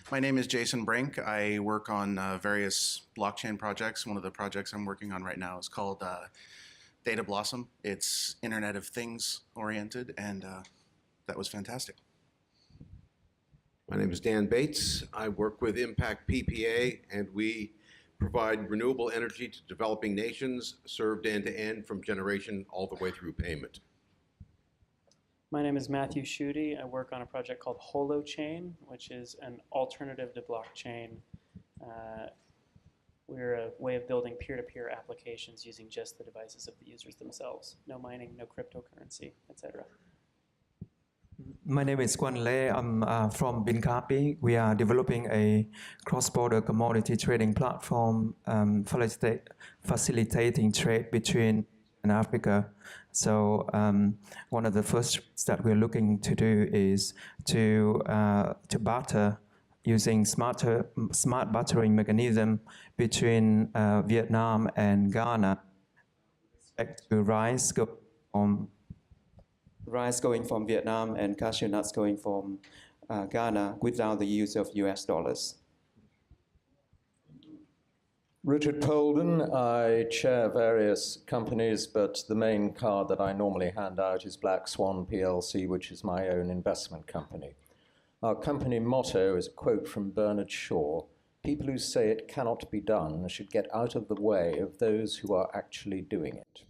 My name is Jason Brink. I work on various blockchain projects. One of the projects I'm working on right now is called Data Blossom. It's Internet of Things oriented, and that was fantastic. My name is Dan Bates. I work with ImpactPPA, and we provide renewable energy to developing nations, served end-to-end from generation all the way through payment. My name is Matthew Schute. I work on a project called Holochain, which is an alternative to blockchain. We're a way of building peer-to-peer applications using just the devices of the users themselves. No mining, no cryptocurrency, etc. My name is Quan. I'm from Binkabi. We are developing a cross-border commodity trading platform facilitating trade between and Africa. So one of the first that we're looking to do is to barter using smart bartering mechanism between Vietnam and Ghana. To rice going from Vietnam and cashew nuts going from Ghana without the use of US dollars. Richard Poulden. I chair various companies, but the main card that I normally hand out is Black Swan PLC, which is my own investment company. Our company motto is a quote from Bernard Shaw: "People who say it cannot be done should get out of the way of those who are actually doing it."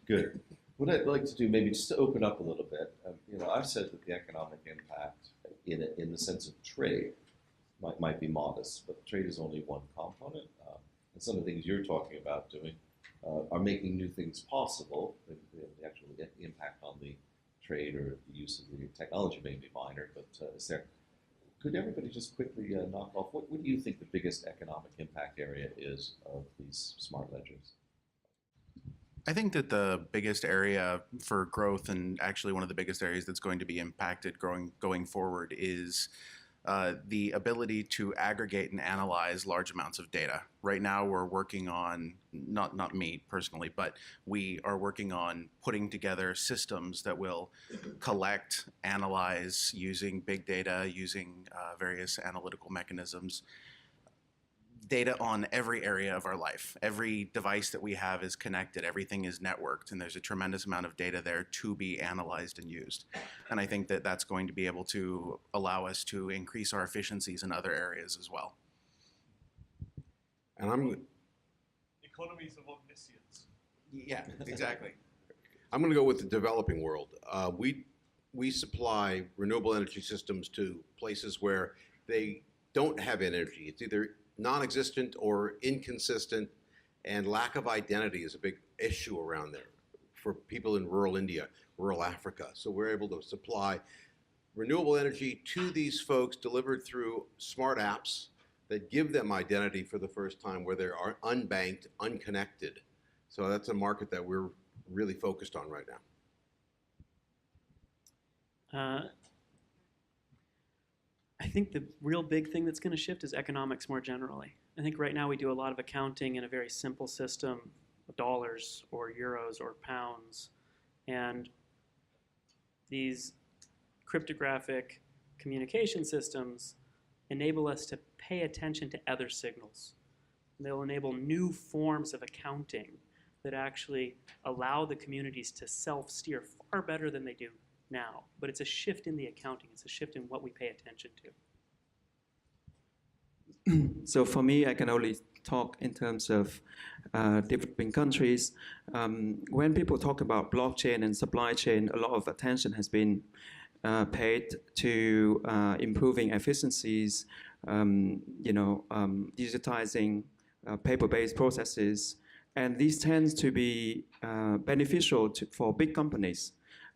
Good. What I'd like to do, maybe just to open up a little bit, I've said that the economic impact in the sense of trade might be modest, but trade is only one component. And some of the things you're talking about doing are making new things possible. The actual impact on the trade or the use of the technology may be minor, but could everybody just quickly knock off, what do you think the biggest economic impact area is of these smart ledgers? I think that the biggest area for growth, and actually one of the biggest areas that's going to be impacted going forward, is the ability to aggregate and analyze large amounts of data. Right now we're working on, not me personally, but we are working on putting together systems that will collect, analyze using big data, using various analytical mechanisms, data on every area of our life. Every device that we have is connected, everything is networked, and there's a tremendous amount of data there to be analyzed and used. And I think that that's going to be able to allow us to increase our efficiencies in other areas as well. And economies of omniscience. Yeah, exactly. I'm going to go with the developing world. We supply renewable energy systems to places where they don't have energy. It's either non-existent or inconsistent, and lack of identity is a big issue around there for people in rural India, rural Africa. So we're able to supply renewable energy to these folks delivered through smart apps that give them identity for the first time, where they are unbanked, unconnected. So that's a market that we're really focused on right now. I think the real big thing that's going to shift is economics more generally. I think right now we do a lot of accounting in a very simple system of dollars or euros or pounds. And these cryptographic communication systems enable us to pay attention to other signals. They'll enable new forms of accounting that actually allow the communities to self-steer far better than they do now. But it's a shift in the accounting. It's a shift in what we pay attention to. So for me, I can only talk in terms of developing countries. When people talk about blockchain and supply chain, a lot of attention has been paid to improving efficiencies, digitizing paper-based processes. And these tends to be beneficial for big companies.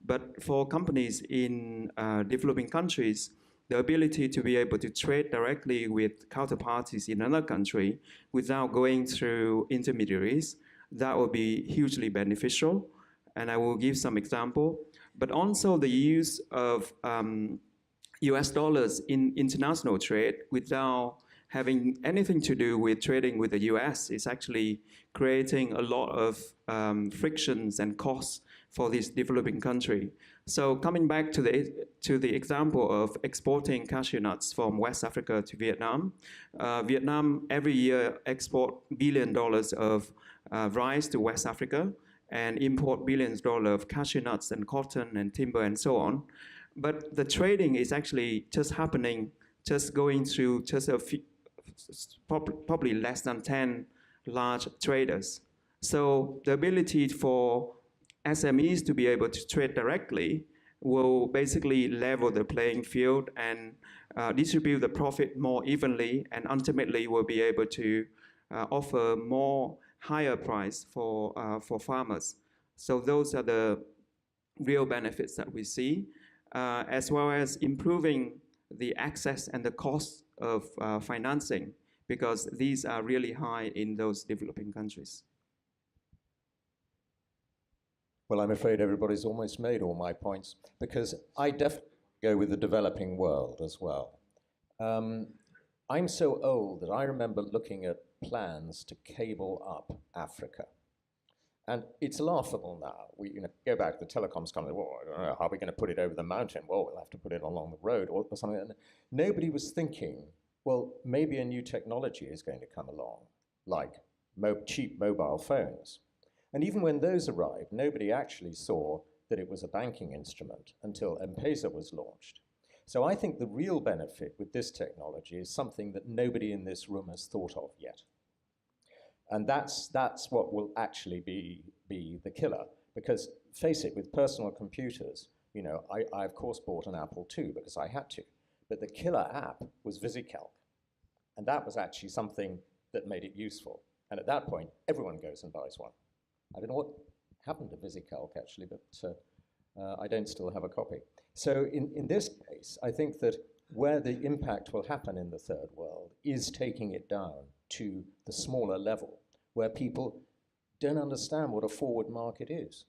But for companies in developing countries, the ability to be able to trade directly with counterparties in another country without going through intermediaries, that will be hugely beneficial. And I will give some example. But also the use of US dollars in international trade without having anything to do with trading with the US is actually creating a lot of frictions and costs for this developing country. So coming back to the example of exporting cashew nuts from West Africa to Vietnam, Vietnam every year export $1 billion of rice to West Africa and import billions of dollars of cashew nuts and cotton and timber and so on. But the trading is actually just happening, just going through just a few, probably less than 10 large traders. So the ability for SMEs to be able to trade directly will basically level the playing field and distribute the profit more evenly, and ultimately will be able to offer more higher price for farmers. So those are the real benefits that we see, as well as improving the access and the cost of financing, because these are really high in those developing countries. Well, I'm afraid everybody's almost made all my points, because I definitely go with the developing world as well. I'm so old that I remember looking at plans to cable up Africa. And it's laughable now. We go back to the telecoms company, well, I don't know, how are we going to put it over the mountain? Well, we'll have to put it along the road or something. And nobody was thinking, well, maybe a new technology is going to come along, like cheap mobile phones. And even when those arrived, nobody actually saw that it was a banking instrument until M-Pesa was launched. So I think the real benefit with this technology is something that nobody in this room has thought of yet. And that's what will actually be the killer. Because face it, with personal computers, I of course bought an Apple II because I had to. But the killer app was VisiCalc. And that was actually something that made it useful. And at that point, everyone goes and buys one. I don't know what happened to VisiCalc, actually, but I don't still have a copy. So in this case, I think that where the impact will happen in the third world is taking it down to the smaller level, where people don't understand what a forward market is.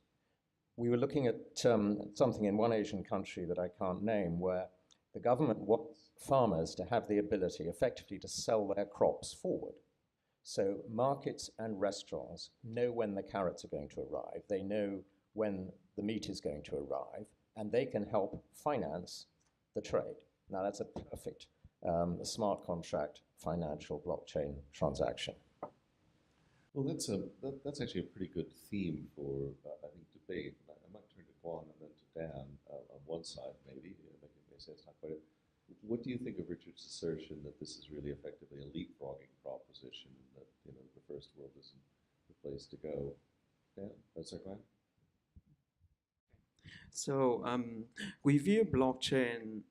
We were looking at something in one Asian country that I can't name, where the government wants farmers to have the ability effectively to sell their crops forward. So markets and restaurants know when the carrots are going to arrive, they know when the meat is going to arrive, and they can help finance the trade. Now that's a perfect smart contract financial blockchain transaction. Well, that's actually a pretty good theme for, I think, debate. I might turn to Quan and then to Dan on one side, maybe. They say it's not quite it. What do you think of Richard's assertion that this is really effectively a leapfrogging proposition, and that the first world isn't the place to go? Dan, that's our Quan. So we view blockchain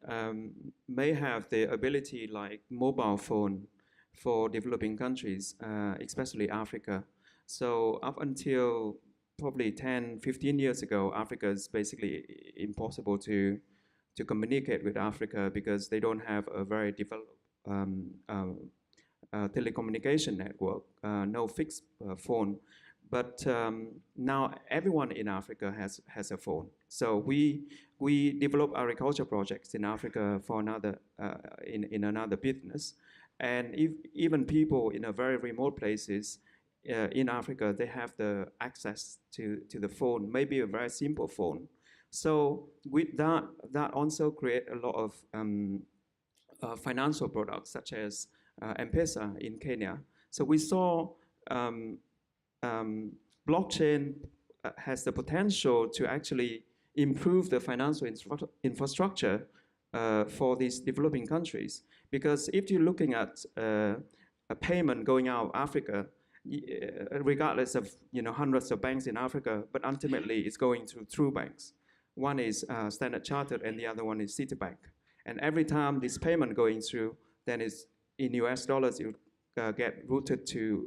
may have the ability like mobile phone for developing countries, especially Africa. So up until probably 10, 15 years ago, Africa is basically impossible to communicate with Africa because they don't have a very developed telecommunication network, no fixed phone. But now everyone in Africa has a phone. So we develop agriculture projects in Africa for another in another business, and even people in a very remote places in Africa, they have the access to the phone, maybe a very simple phone. So with that also create a lot of financial products such as M-Pesa in Kenya. So we saw blockchain has the potential to actually improve the financial infrastructure for these developing countries. Because if you're looking at a payment going out of Africa, regardless of hundreds of banks in Africa, but ultimately it's going through banks. One is Standard Chartered and the other one is Citibank. And every time this payment going through, then it's in US dollars, you get routed to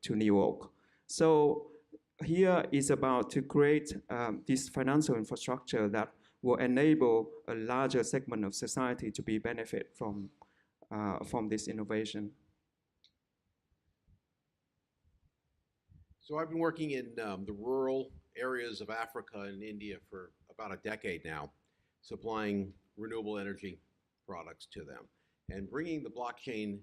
New York. So here is about to create this financial infrastructure that will enable a larger segment of society to be benefit from this innovation. So I've been working in the rural areas of Africa and India for about a decade now, supplying renewable energy products to them. And bringing the blockchain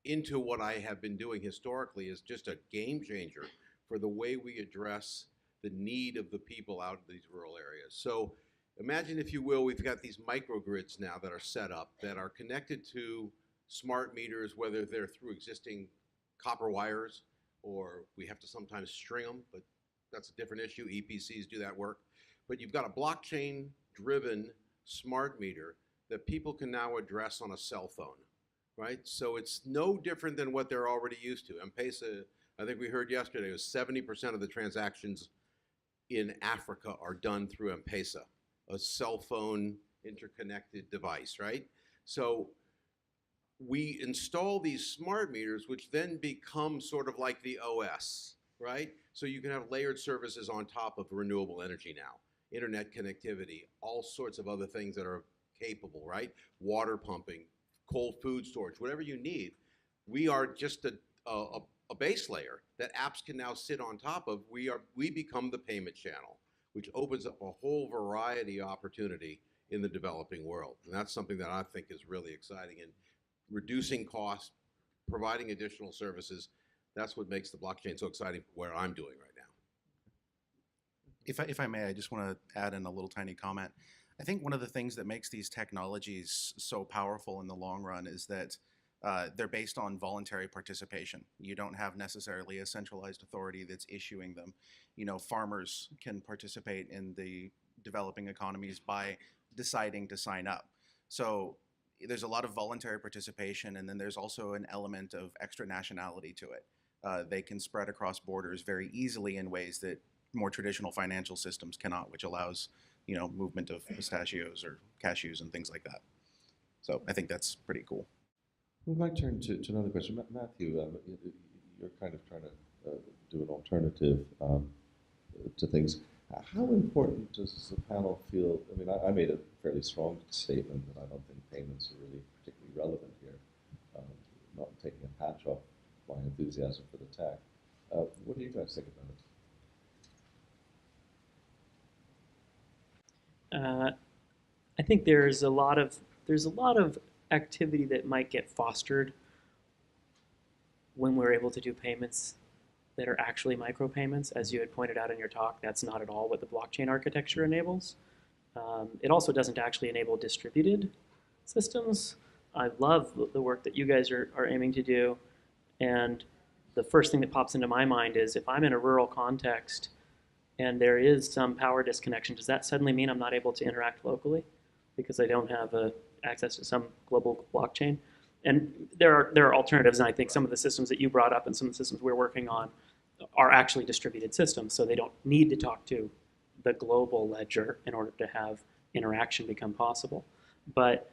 into what I have been doing historically is just a game changer for the way we address the need of the people out in these rural areas. So imagine, if you will, we've got these microgrids now that are set up that are connected to smart meters, whether they're through existing copper wires or we have to sometimes string them, but that's a different issue. EPCs do that work. But you've got a blockchain-driven smart meter that people can now address on a cell phone, right? So it's no different than what they're already used to. M-Pesa, I think we heard yesterday, was 70% of the transactions in Africa are done through M-Pesa, a cell phone interconnected device, right? So we install these smart meters, which then become sort of like the OS, right? So you can have layered services on top of renewable energy now, internet connectivity, all sorts of other things that are capable, right? Water pumping, cold food storage, whatever you need. We are just a base layer that apps can now sit on top of. We become the payment channel, which opens up a whole variety of opportunity in the developing world. And that's something that I think is really exciting. And reducing costs, providing additional services, that's what makes the blockchain so exciting for what I'm doing right now. If I may, I just want to add in a little tiny comment. I think one of the things that makes these technologies so powerful in the long run is that they're based on voluntary participation. You don't have necessarily a centralized authority that's issuing them. You know, farmers can participate in the developing economies by deciding to sign up. So there's a lot of voluntary participation, and then there's also an element of extra nationality to it. They can spread across borders very easily in ways that more traditional financial systems cannot, which allows, you know, movement of pistachios or cashews and things like that. So I think that's pretty cool. We might turn to another question. Matthew, you're kind of trying to do an alternative to things. How important does the panel feel? I mean, I made a fairly strong statement that I don't think payments are really particularly relevant here. Not taking a patch off my enthusiasm for the tech. What do you guys think about it? I think there's a lot of activity that might get fostered when we're able to do payments that are actually micropayments. As you had pointed out in your talk, that's not at all what the blockchain architecture enables. It also doesn't actually enable distributed systems. I love the work that you guys are aiming to do. And the first thing that pops into my mind is, if I'm in a rural context and there is some power disconnection, does that suddenly mean I'm not able to interact locally because I don't have access to some global blockchain? And there are alternatives, and I think some of the systems that you brought up and some of the systems we're working on are actually distributed systems, so they don't need to talk to the global ledger in order to have interaction become possible. But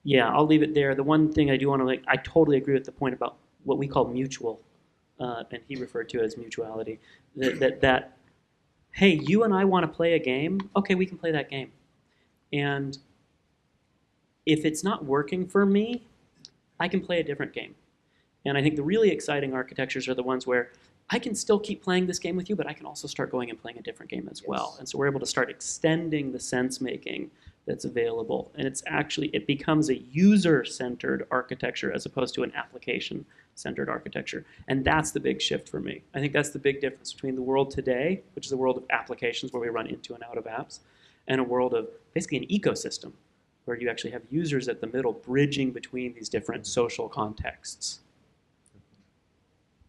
yeah, I'll leave it there. The one thing I do want to make, I totally agree with the point about what we call mutual, and he referred to as mutuality. That hey, you and I want to play a game. Okay, we can play that game. And if it's not working for me, I can play a different game. And I think the really exciting architectures are the ones where I can still keep playing this game with you, but I can also start going and playing a different game as well. And so we're able to start extending the sense making that's available. And it becomes a user-centered architecture as opposed to an application-centered architecture. And that's the big shift for me. I think that's the big difference between the world today, which is a world of applications where we run into and out of apps, and a world of basically an ecosystem where you actually have users at the middle bridging between these different social contexts.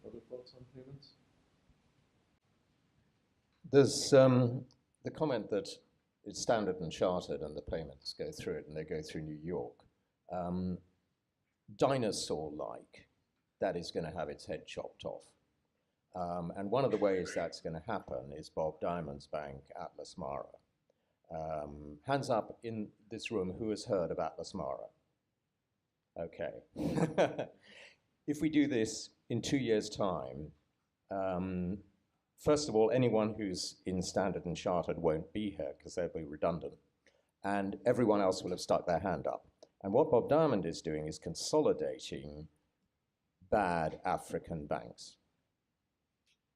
Other thoughts on payments? There's the comment that it's Standard and Chartered and the payments go through it and they go through New York. Dinosaur-like, that is going to have its head chopped off. And one of the ways that's going to happen is Bob Diamond's bank, Atlas Mara. Hands up in this room, who has heard of Atlas Mara? Okay. If we do this in 2 years' time, first of all, anyone who's in Standard and Chartered won't be here because they'll be redundant. And everyone else will have stuck their hand up. And what Bob Diamond is doing is consolidating bad African banks.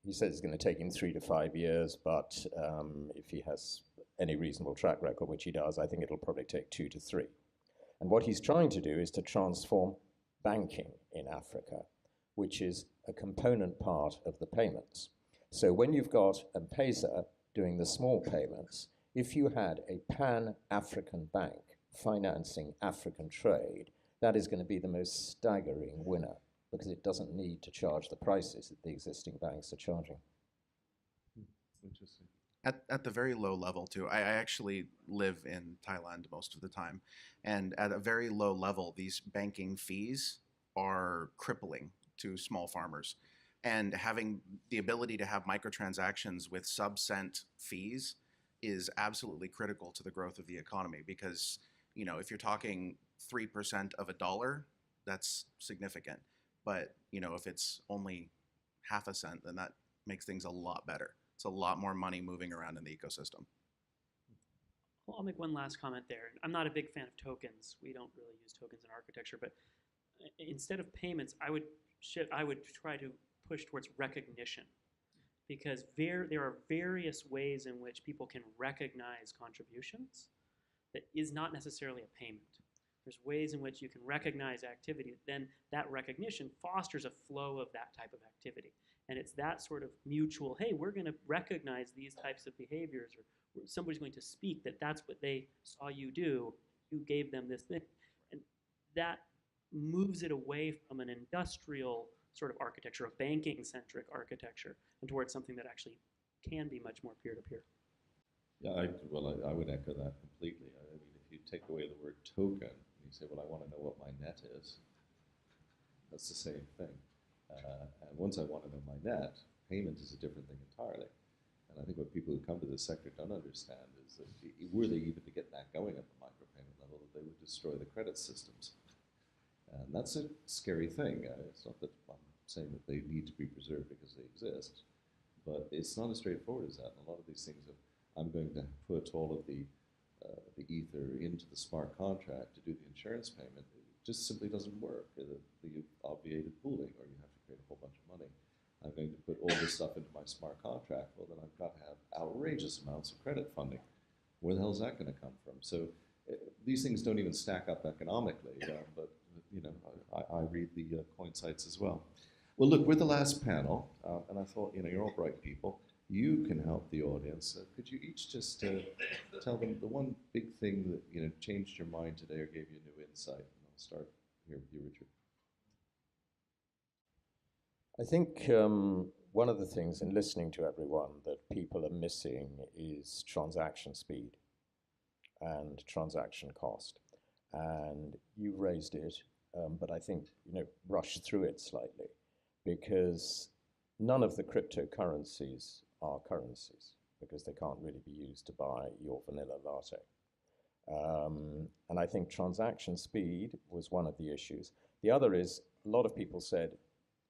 He says it's going to take him 3 to 5 years, but if he has any reasonable track record, which he does, I think it'll probably take 2 to 3. And what he's trying to do is to transform banking in Africa. which is a component part of the payments. So when you've got M-Pesa doing the small payments, if you had a pan-African bank financing African trade, that is going to be the most staggering winner because it doesn't need to charge the prices that the existing banks are charging. Interesting. At the very low level too. I actually live in Thailand most of the time, and at a very low level, these banking fees are crippling to small farmers. And having the ability to have microtransactions with sub-cent fees is absolutely critical to the growth of the economy because, you know, if you're talking 3% of a dollar, that's significant. But, you know, if it's only half a cent, then that makes things a lot better. It's a lot more money moving around in the ecosystem. Well, I'll make one last comment there. I'm not a big fan of tokens. We don't really use tokens in architecture, but instead of payments, I would try to push towards recognition, because there are various ways in which people can recognize contributions that is not necessarily a payment. There's ways in which you can recognize activity, then that recognition fosters a flow of that type of activity. And it's that sort of mutual, hey, we're going to recognize these types of behaviors, or somebody's going to speak that that's what they saw you do, you gave them this thing. And that moves it away from an industrial sort of architecture, a banking-centric architecture, and towards something that actually can be much more peer-to-peer. Yeah, I would echo that completely. I mean, if you take away the word token, and you say, well, I want to know what my net is, that's the same thing. And once I want to know my net, payment is a different thing entirely. And I think what people who come to this sector don't understand is that were they even to get that going at the micropayment level, that they would destroy the credit systems. And that's a scary thing. It's not that I'm saying that they need to be preserved because they exist, but it's not as straightforward as that. And a lot of these things of, I'm going to put all of the ether into the smart contract to do the insurance payment, it just simply doesn't work. You've obviated pooling, or you have to create a whole bunch of money. I'm going to put all this stuff into my smart contract. Well, then I've got to have outrageous amounts of credit funding. Where the hell is that going to come from? So these things don't even stack up economically, but you know, I read the coin sites as well. Well, look, we're the last panel, and I thought, you know, you're all bright people. You can help the audience. Could you each just tell them the one big thing that, you know, changed your mind today or gave you a new insight? And I'll start here with you, Richard. I think one of the things in listening to everyone that people are missing is transaction speed and transaction cost. And you raised it, but I think, you know, rushed through it slightly, because none of the cryptocurrencies are currencies, because they can't really be used to buy your vanilla latte. And I think transaction speed was one of the issues. The other is, a lot of people said,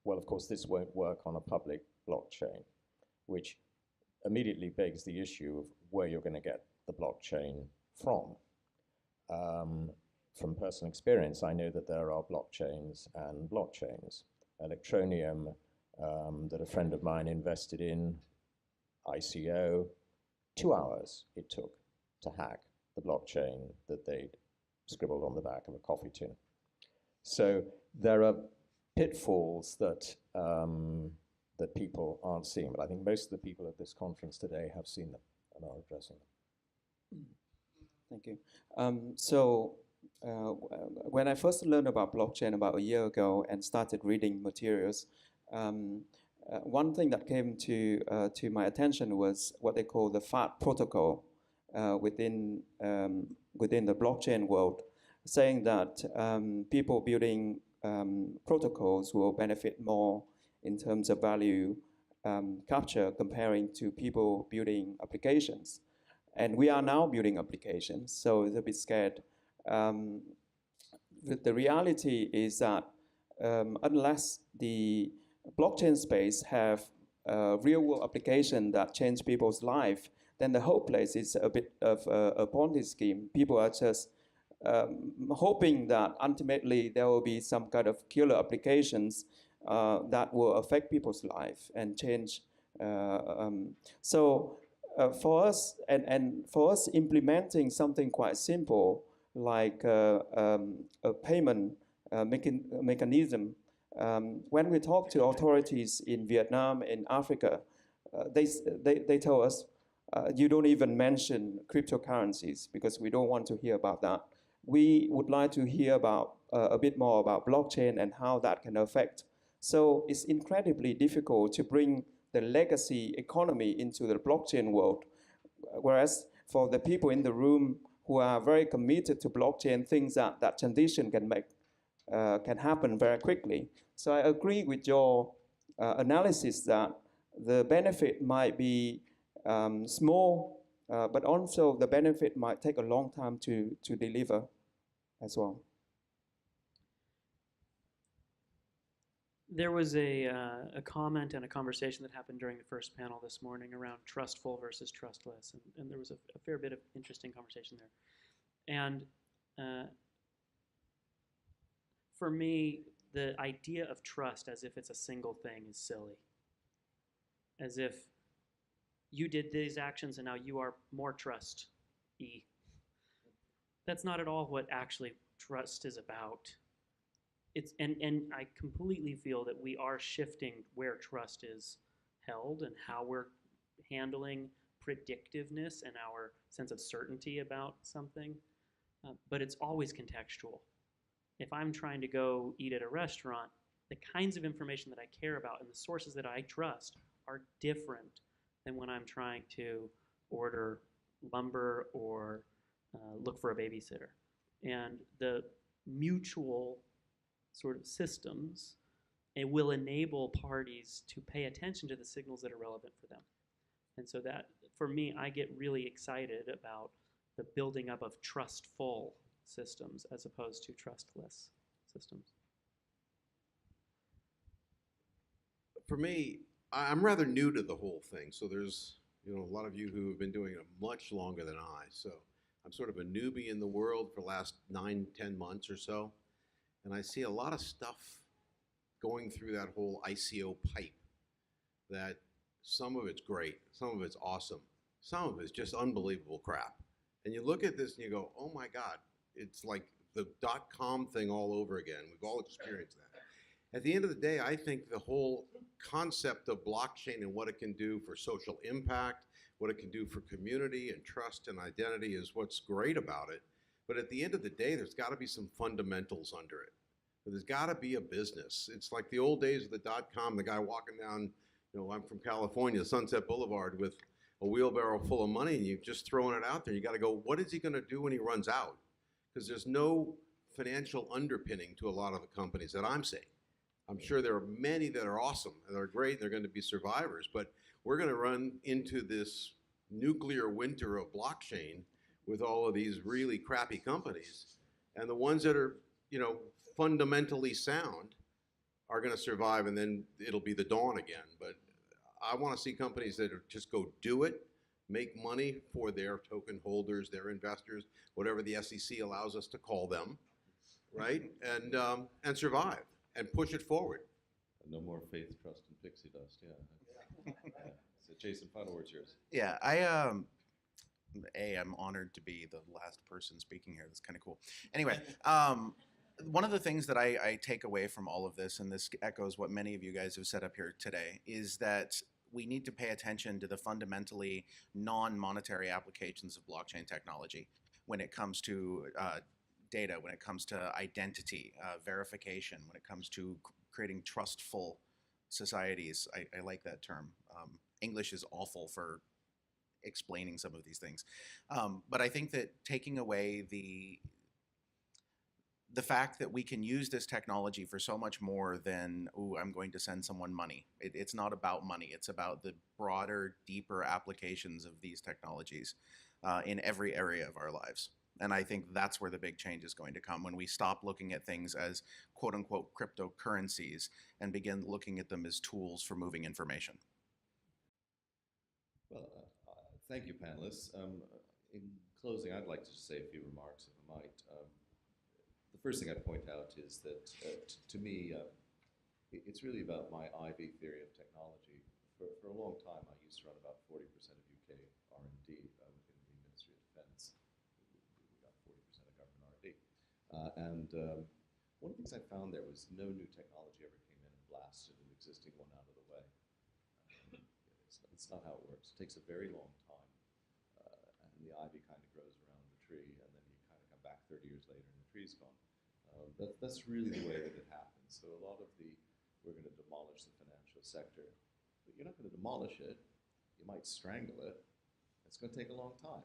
well, of course, this won't work on a public blockchain, which immediately begs the issue of where you're going to get the blockchain from. From personal experience, I know that there are blockchains and blockchains. Electronium, that a friend of mine invested in, ICO, 2 hours it took to hack the blockchain that they'd scribbled on the back of a coffee tin. So there are pitfalls that that people aren't seeing, but I think most of the people at this conference today have seen them and are addressing them. Thank you. When I first learned about blockchain about a year ago and started reading materials, one thing that came to my attention was what they call the FAT protocol within the blockchain world, saying that people building protocols will benefit more in terms of value capture comparing to people building applications. And we are now building applications, so it's a bit scared. The reality is that unless the blockchain space have a real-world application that change people's life, then the whole place is a bit of a Ponzi scheme. People are just hoping that ultimately there will be some kind of killer applications that will affect people's life and change. For us, and for us implementing something quite simple like a payment mechanism When we talk to authorities in Vietnam and Africa, they tell us, you don't even mention cryptocurrencies because we don't want to hear about that. We would like to hear about a bit more about blockchain and how that can affect. So it's incredibly difficult to bring the legacy economy into the blockchain world. Whereas for the people in the room who are very committed to blockchain, things that transition can happen very quickly. So I agree with your analysis that the benefit might be small, but also the benefit might take a long time to deliver as well. There was a comment and a conversation that happened during the first panel this morning around trustful versus trustless, and there was a fair bit of interesting conversation there. And for me, the idea of trust as if it's a single thing is silly. As if you did these actions and now you are more trust-y. That's not at all what actually trust is about. And I completely feel that we are shifting where trust is held and how we're handling predictiveness and our sense of certainty about something. But it's always contextual. If I'm trying to go eat at a restaurant, the kinds of information that I care about and the sources that I trust are different than when I'm trying to order lumber or look for a babysitter. And the mutual sort of systems, it will enable parties to pay attention to the signals that are relevant for them. And so that, for me, I get really excited about the building up of trustful systems as opposed to trustless systems. For me, I'm rather new to the whole thing. So there's, a lot of you who have been doing it much longer than I. So I'm sort of a newbie in the world for the last 9-10 months or so. And I see a lot of stuff going through that whole ICO pipe that some of it's great, some of it's awesome, some of it's just unbelievable crap. And you look at this and you go, oh my God, it's like the .com thing all over again. We've all experienced that. At the end of the day, I think the whole concept of blockchain and what it can do for social impact, what it can do for community and trust and identity is what's great about it. But at the end of the day, there's got to be some fundamentals under it. There's got to be a business. It's like the old days of the .com, the guy walking down, I'm from California, Sunset Boulevard with a wheelbarrow full of money and you've just thrown it out there. You got to go, what is he going to do when he runs out? Because there's no financial underpinning to a lot of the companies that I'm seeing. I'm sure there are many that are awesome and are great and they're going to be survivors, but we're going to run into this nuclear winter of blockchain with all of these really crappy companies. And the ones that are, fundamentally sound are going to survive, and then it'll be the dawn again. But I want to see companies that just go do it, make money for their token holders, their investors, whatever the SEC allows us to call them, right? And survive and push it forward. No more faith, trust, and pixie dust. Yeah. So, Jason, final words yours. Yeah, I'm honored to be the last person speaking here. That's kind of cool. Anyway, one of the things that I take away from all of this, and this echoes what many of you guys have said up here today, is that we need to pay attention to the fundamentally non-monetary applications of blockchain technology when it comes to data, when it comes to identity, verification, when it comes to creating trustful societies. I like that term. English is awful for explaining some of these things. But I think that taking away the fact that we can use this technology for so much more than, ooh, I'm going to send someone money. It's not about money. It's about the broader, deeper applications of these technologies in every area of our lives. And I think that's where the big change is going to come, when we stop looking at things as quote unquote cryptocurrencies and begin looking at them as tools for moving information. Well, thank you, panelists. In closing, I'd like to say a few remarks, if I might. The first thing I'd point out is that, to me, it's really about my IB theory of technology. For a long time, I used to run about 40% of UK R&D within the Ministry of Defence. We got 40% of government R&D. one of the things I found there was no new technology ever came in and blasted an existing one out of the way. It's not how it works. It takes a very long time, and the ivy kind of grows around the tree, and then you kind of come back 30 years later and the tree's gone. That's really the way that it happens. So a lot of we're going to demolish the financial sector, but you're not going to demolish it. You might strangle it. It's going to take a long time,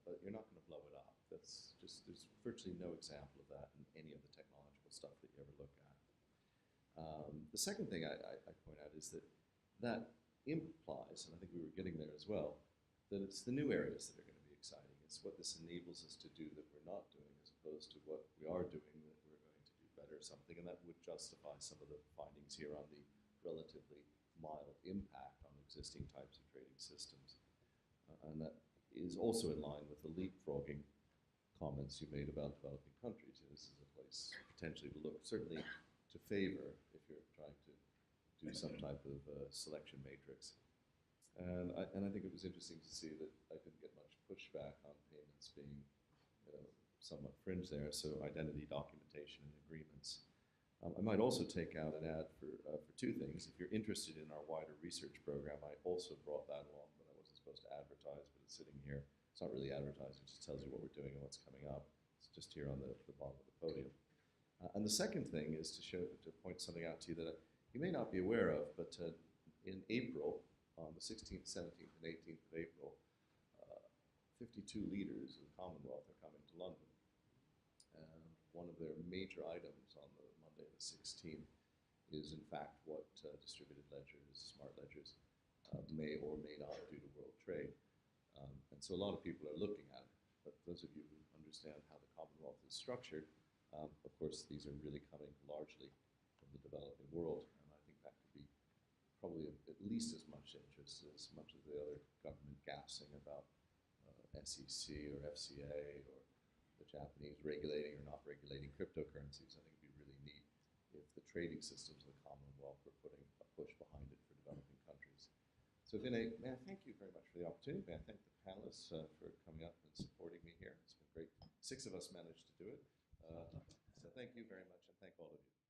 but you're not going to blow it up. There's virtually no example of that in any of the technological stuff that you ever look at. The second thing I point out is that implies, and I think we were getting there as well, that it's the new areas that are going to be exciting. It's what this enables us to do that we're not doing, as opposed to what we are doing that we're going to do better or something, and that would justify some of the findings here on the relatively mild impact on existing types of trading systems. And that is also in line with the leapfrogging comments you made about developing countries. This is a place potentially to look, certainly to favor if you're trying to do some type of selection matrix. And I think it was interesting to see that I couldn't get much pushback on payments being somewhat fringe there, so identity documentation and agreements. I might also take out an ad for two things. If you're interested in our wider research program, I also brought that along, but I wasn't supposed to advertise, but it's sitting here. It's not really advertising, it just tells you what we're doing and what's coming up. It's just here on the bottom of the podium. And the second thing is to point something out to you that you may not be aware of, but in April, on the 16th, 17th, and 18th of April, 52 leaders of the Commonwealth are coming to London. And one of their major items on the Monday the 16th is in fact what distributed ledgers, smart ledgers, may or may not do to world trade. And so a lot of people are looking at it. But those of you who understand how the Commonwealth is structured, of course, these are really coming largely from the developing world. And I think that could be probably at least as much interest as much of the other government gassing about SEC or FCA or the Japanese regulating or not regulating cryptocurrencies. I think it'd be really neat if the trading systems of the Commonwealth were putting a push behind it for developing countries. So Vinay, may I thank you very much for the opportunity. May I thank the panelists for coming up and supporting me here. It's been great. 6 of us managed to do it. So thank you very much, and thank all of you.